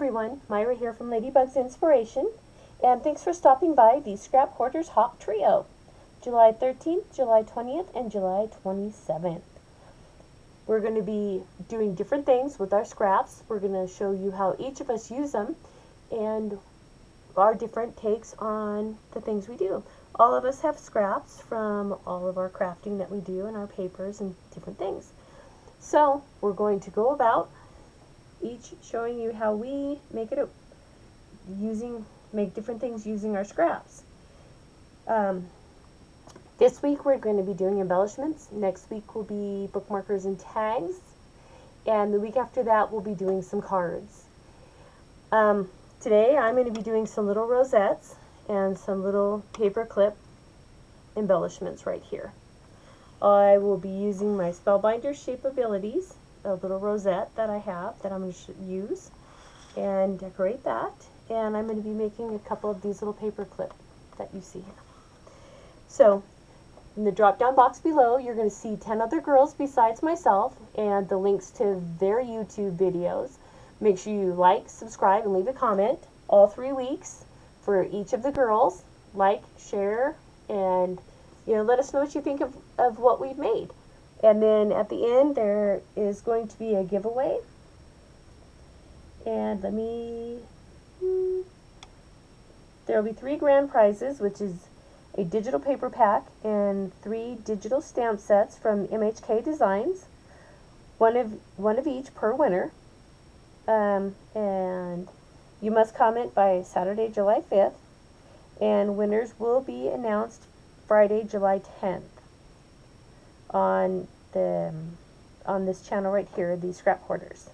everyone, Myra here from Ladybug's Inspiration, and thanks for stopping by the Scrap Hoarders Hop Trio, July 13th, July 20th, and July 27th. We're going to be doing different things with our scraps. We're going to show you how each of us use them and our different takes on the things we do. All of us have scraps from all of our crafting that we do and our papers and different things. So we're going to go about each showing you how we make different things using our scraps. This week we're going to be doing embellishments. Next week will be bookmarkers and tags, and the week after that we'll be doing some cards. Today I'm going to be doing some little rosettes and some little paper clip embellishments right here. I will be using my Spellbinder Shapeabilities, a little rosette that I have that I'm going to use and decorate that, and I'm going to be making a couple of these little paper clips that you see here. So in the drop down box below you're going to see 10 other girls besides myself and the links to their YouTube videos. Make sure you like, subscribe, and leave a comment all 3 weeks for each of the girls. Like, share, and let us know what you think of what we've made. And then at the end there is going to be a giveaway. And there will be 3 grand prizes, which is a digital paper pack and 3 digital stamp sets from MHKDesigns. One of each per winner. And you must comment by Saturday, July 5th. And winners will be announced Friday, July 10th. On this channel right here, the Scrap Hoarders.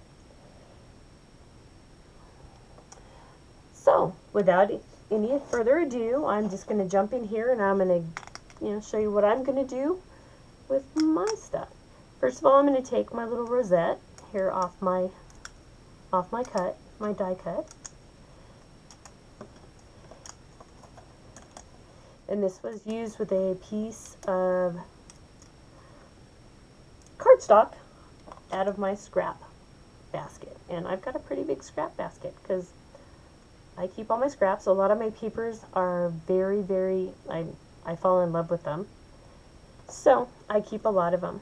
So without any further ado, I'm just going to jump in here and I'm going to show you what I'm going to do with my stuff. First of all, I'm going to take my little rosette here off my die cut. And this was used with a piece of cardstock out of my scrap basket. And I've got a pretty big scrap basket because I keep all my scraps. A lot of my papers are very, I fall in love with them. So I keep a lot of them.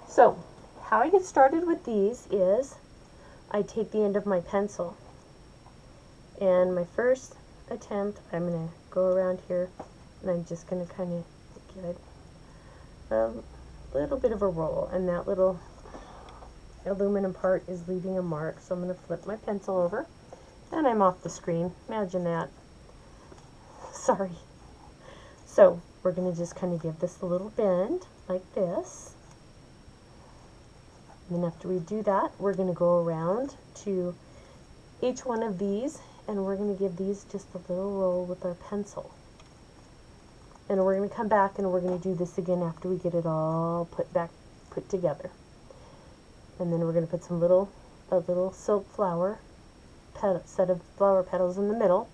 So how I get started with these is I take the end of my pencil. And my first attempt, I'm going to go around here and I'm just going to kind of get a little bit of a roll, and that little aluminum part is leaving a mark, so I'm going to flip my pencil over and I'm off the screen. Imagine that. Sorry. So we're going to just kind of give this a little bend like this, and then after we do that we're going to go around to each one of these and we're going to give these just a little roll with our pencil. And we're going to come back and we're going to do this again after we get it all put together. And then we're going to put a little silk flower, set of flower petals in the middle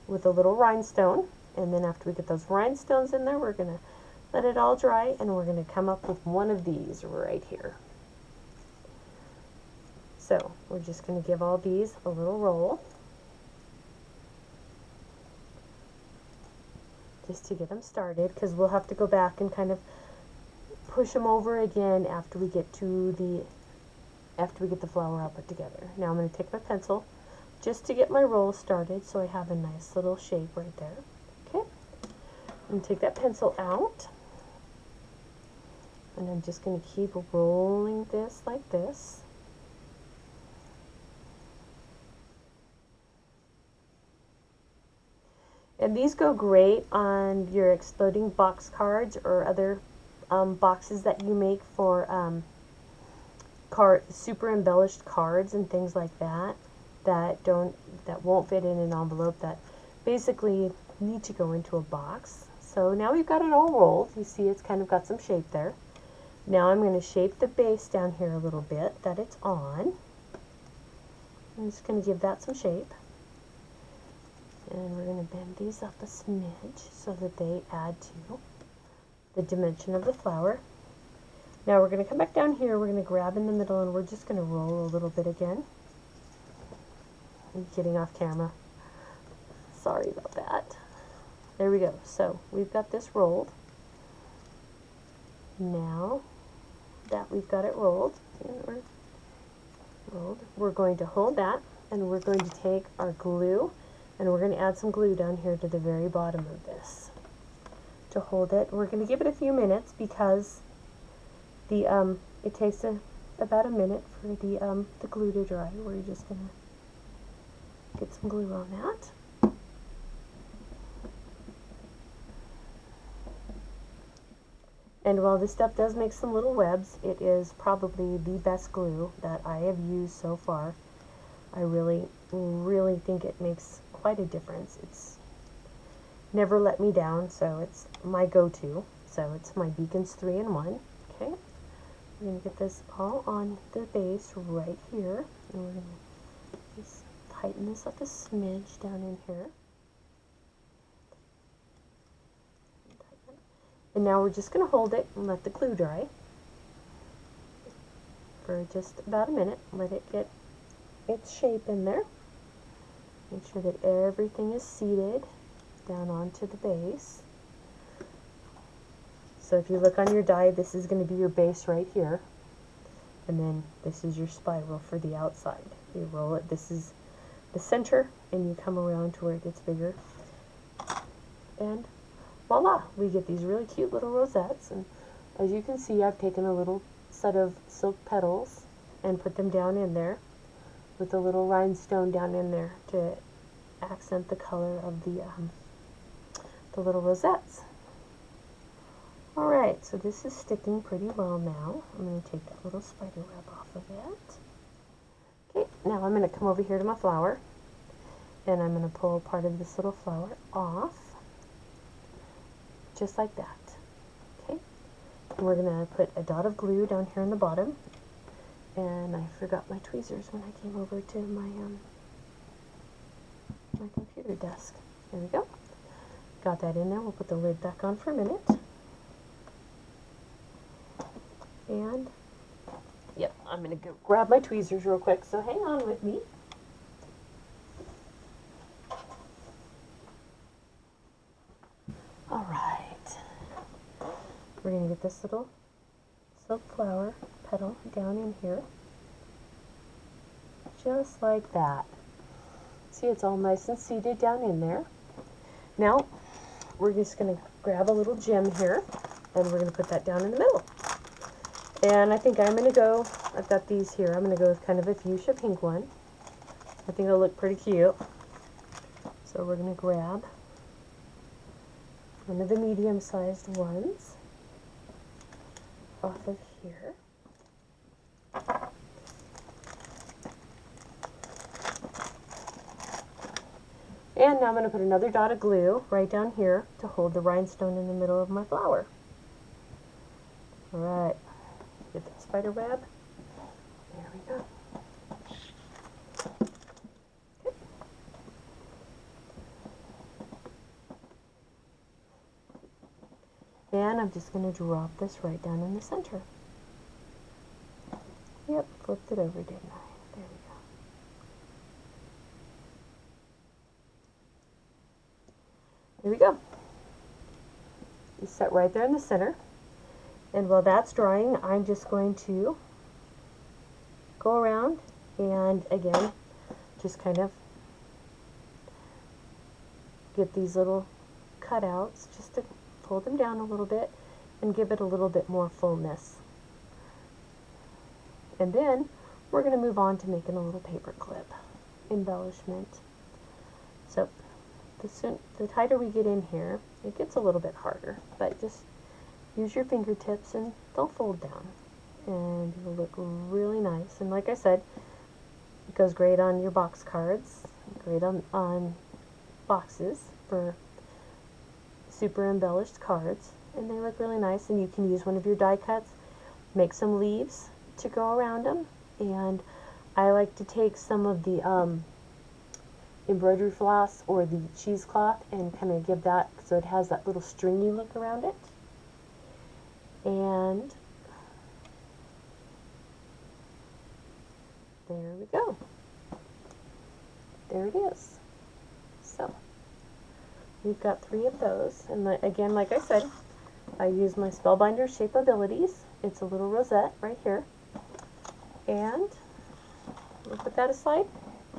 with a little rhinestone. And then after we get those rhinestones in there, we're going to let it all dry and we're going to come up with one of these right here. So we're just going to give all these a little roll, just to get them started, because we'll have to go back and kind of push them over again after we get the flower all put together. Now I'm going to take my pencil just to get my roll started so I have a nice little shape right there. Okay, I'm going to take that pencil out and I'm just going to keep rolling this like this. And these go great on your exploding box cards or other boxes that you make for super embellished cards and things like that that won't fit in an envelope, that basically need to go into a box. So now we've got it all rolled. You see it's kind of got some shape there. Now I'm going to shape the base down here a little bit that it's on. I'm just going to give that some shape. And we're going to bend these up a smidge so that they add to the dimension of the flower. Now we're going to come back down here, we're going to grab in the middle, and we're just going to roll a little bit again. I'm getting off camera. Sorry about that. There we go. So we've got this rolled. Now that we've got it rolled, we're going to hold that, and we're going to take our glue, and we're going to add some glue down here to the very bottom of this to hold it. We're going to give it a few minutes because the it takes about a minute for the glue to dry. We're just going to get some glue on that. And while this stuff does make some little webs, it is probably the best glue that I have used so far. I really, really think it makes quite a difference. It's never let me down, so it's my go-to. So it's my Beacons 3-in-1. Okay, we're going to get this all on the base right here, and we're going to just tighten this up a smidge down in here. And now we're just going to hold it and let the glue dry for just about a minute. Let it get its shape in there. Make sure that everything is seated down onto the base. So if you look on your die, this is going to be your base right here. And then this is your spiral for the outside. You roll it. This is the center, and you come around to where it gets bigger. And voila, we get these really cute little rosettes. And as you can see, I've taken a little set of silk petals and put them down in there with a little rhinestone down in there to accent the color of the little rosettes. Alright, so this is sticking pretty well now. I'm going to take that little spider web off of it. Okay, now I'm going to come over here to my flower, and I'm going to pull part of this little flower off. Just like that. Okay, and we're going to put a dot of glue down here in the bottom, and I forgot my tweezers when I came over to my my computer desk. There we go. Got that in there. We'll put the lid back on for a minute. And yep, I'm going to go grab my tweezers real quick, so hang on with me. All right. We're going to get this little silk flower petal down in here, just like that. See, it's all nice and seated down in there. Now, we're just going to grab a little gem here, and we're going to put that down in the middle. And I think I'm going to go, I've got these here, I'm going to go with kind of a fuchsia pink one. I think it'll look pretty cute. So we're going to grab one of the medium-sized ones off of here. And now I'm going to put another dot of glue right down here to hold the rhinestone in the middle of my flower. Alright, get that spider web. There we go. Okay. And I'm just going to drop this right down in the center. Yep, flipped it over, didn't I? There we go. There we go. You set right there in the center. And while that's drying, I'm just going to go around and again, just kind of get these little cutouts just to fold them down a little bit and give it a little bit more fullness. And then we're going to move on to making a little paper clip embellishment. So the tighter we get in here, it gets a little bit harder, but just use your fingertips and they'll fold down and it'll look really nice. And like I said, it goes great on your box cards, great on boxes for super embellished cards, and they look really nice. And you can use one of your die cuts, make some leaves to go around them. And I like to take some of the embroidery floss or the cheesecloth and kind of give that, so it has that little stringy look around it. And there we go. there it is. So we've got 3 of those, and again, like I said, I use my Spellbinder Shapeabilities. It's a little rosette right here, and we'll put that aside.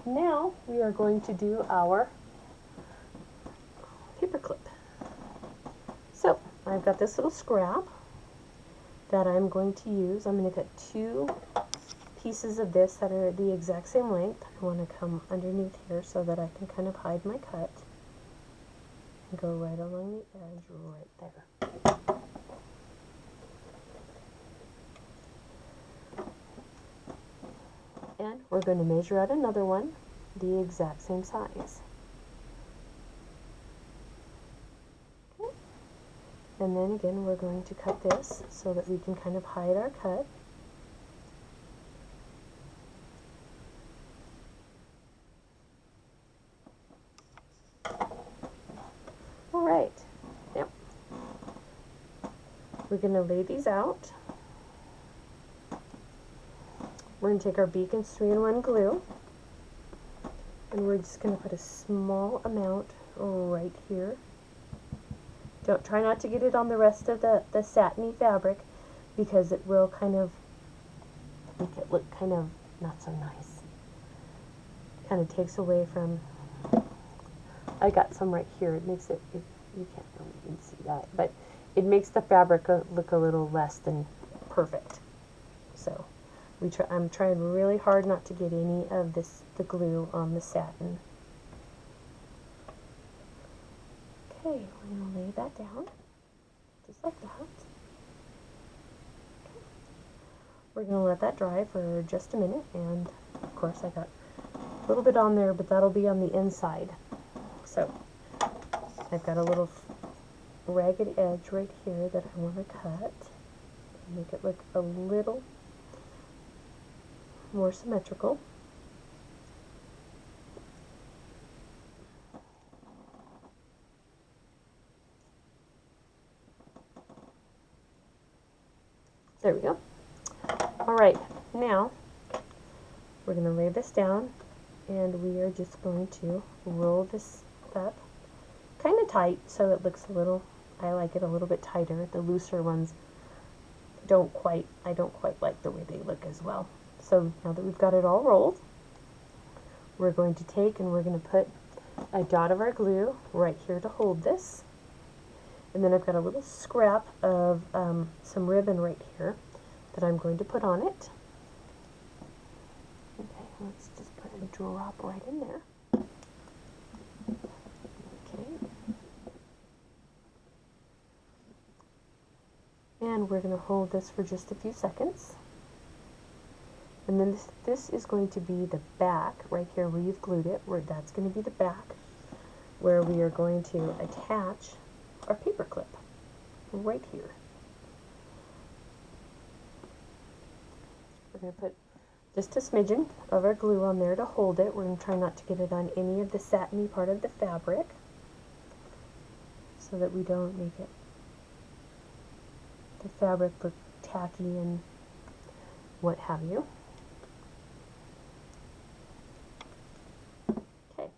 Now we are going to do our paper clip. So I've got this little scrap that I'm going to use. I'm going to cut 2 pieces of this that are the exact same length. I want to come underneath here so that I can kind of hide my cut and go right along the edge right there. And we're going to measure out another one the exact same size. Okay. And then again, we're going to cut this so that we can kind of hide our cut. All right. Yep. We're going to lay these out. We're going to take our Beacons 3-in-1 glue, and we're just going to put a small amount right here. Try not to get it on the rest of the satiny fabric, because it will kind of make it look kind of not so nice. Kind of takes away from, I got some right here. It makes it, you can't really even see that, but it makes the fabric look a little less than perfect. So I'm trying really hard not to get any of the glue on the satin. Okay, we're going to lay that down, just like that. Okay. We're going to let that dry for just a minute, and of course I got a little bit on there, but that'll be on the inside. So I've got a little ragged edge right here that I want to cut, make it look a little more symmetrical. There we go. All right, now we're going to lay this down, and we are just going to roll this up kind of tight so it looks a little, I like it a little bit tighter. The looser ones I don't quite like the way they look as well. So now that we've got it all rolled, we're going to take and we're going to put a dot of our glue right here to hold this. And then I've got a little scrap of some ribbon right here that I'm going to put on it. Okay, let's just put a drop right in there. Okay. And we're going to hold this for just a few seconds. And then this is going to be the back right here where you've glued it, where that's going to be the back where we are going to attach our paper clip right here. We're going to put just a smidgen of our glue on there to hold it. We're going to try not to get it on any of the satiny part of the fabric so that we don't make the fabric look tacky and what have you. Okay,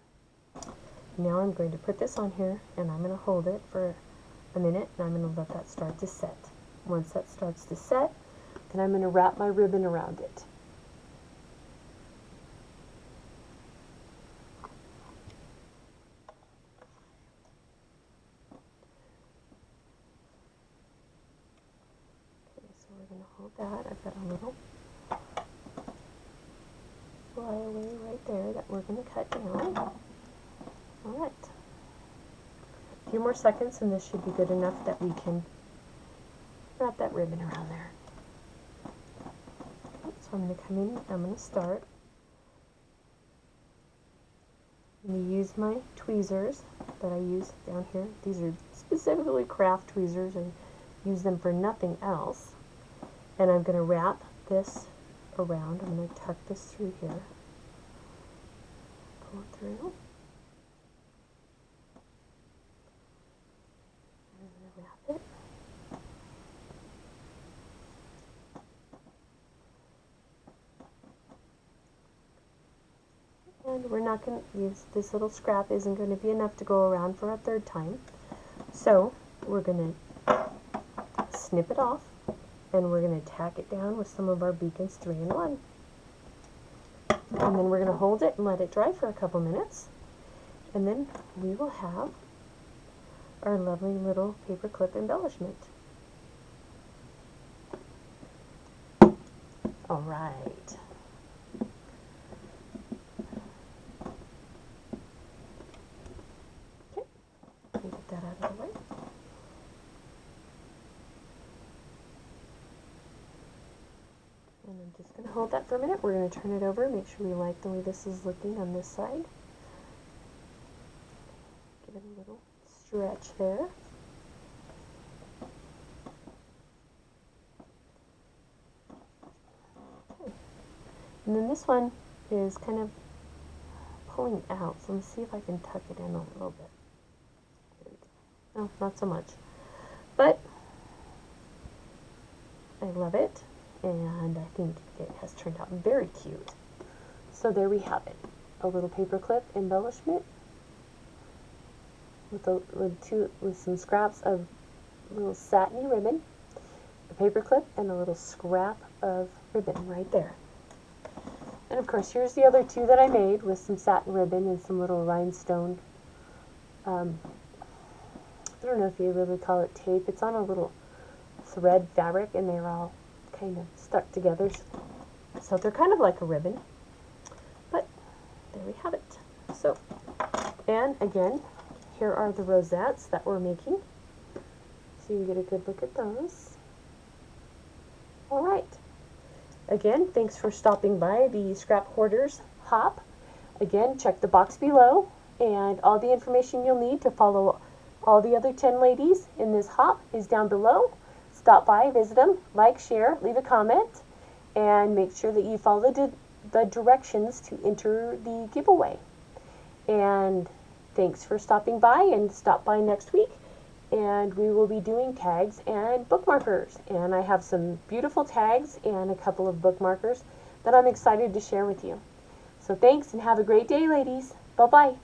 now I'm going to put this on here, and I'm going to hold it for a minute, and I'm going to let that start to set. Once that starts to set, then I'm going to wrap my ribbon around it. We're going to hold that. I've got a little flyaway right there that we're going to cut down. Alright. A few more seconds and this should be good enough that we can wrap that ribbon around there. Okay, so I'm going to come in, I'm going to start. I'm going to use my tweezers that I use down here. These are specifically craft tweezers. I use them for nothing else. And I'm going to wrap this around. I'm going to tuck this through here. Pull it through. I'm going to wrap it. And we're not going to use this little scrap isn't going to be enough to go around for a third time. So we're going to snip it off and we're going to tack it down with some of our Beacons 3-in-1. And then we're going to hold it and let it dry for a couple minutes. And then we will have our lovely little paperclip embellishment. All right. Okay, let me get that out of the way. And I'm just going to hold that for a minute. We're going to turn it over, make sure we like the way this is looking on this side. Give it a little stretch there. Okay. And then this one is kind of pulling out, so let me see if I can tuck it in a little bit. There we go. No, not so much. But I love it, and I think it has turned out very cute. So there we have it, a little paperclip embellishment with some scraps of little satiny ribbon, a paperclip, and a little scrap of ribbon right there. And of course, here's the other two that I made with some satin ribbon and some little rhinestone. I don't know if you really call it tape. It's on a little thread fabric, and they're all kind of stuck together. So they're kind of like a ribbon. But there we have it. So, and again, here are the rosettes that we're making. So you can get a good look at those. All right. Again, thanks for stopping by the Scrap Hoarders Hop. Again, check the box below, and all the information you'll need to follow all the other 10 ladies in this hop is down below. Stop by, visit them, like, share, leave a comment, and make sure that you follow the directions to enter the giveaway. And thanks for stopping by, and stop by next week. And we will be doing tags and bookmarkers. And I have some beautiful tags and a couple of bookmarkers that I'm excited to share with you. So thanks, and have a great day, ladies. Bye-bye.